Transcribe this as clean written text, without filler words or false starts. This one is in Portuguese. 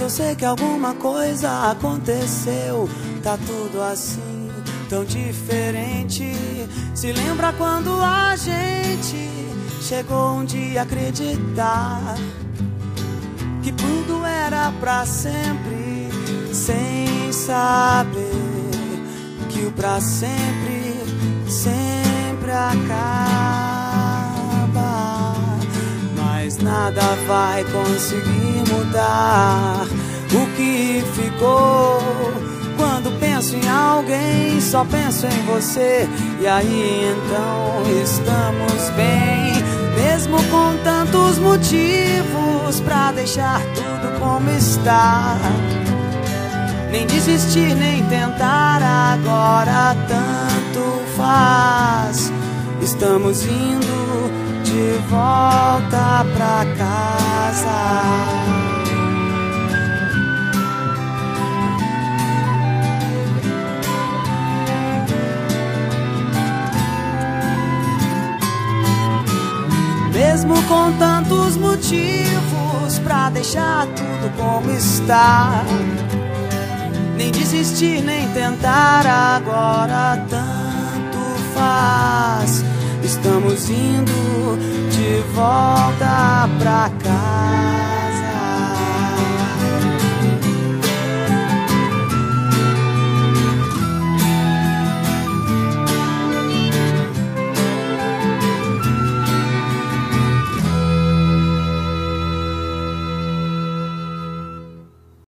eu sei que alguma coisa aconteceu. Tá tudo assim, tão diferente. Se lembra quando a gente chegou um dia a acreditar que tudo era pra sempre, sem saber que o pra sempre sempre acaba. Mas nada vai conseguir mudar o que ficou. Quando penso em alguém, só penso em você. E aí então estamos bem, mesmo com tantos motivos pra deixar tudo como está. Nem desistir, nem tentar, agora tanto faz. Estamos indo de volta pra casa. Mesmo com tantos motivos pra deixar tudo como está. Nem desistir, nem tentar, agora tanto faz. Estamos indo de volta pra cá.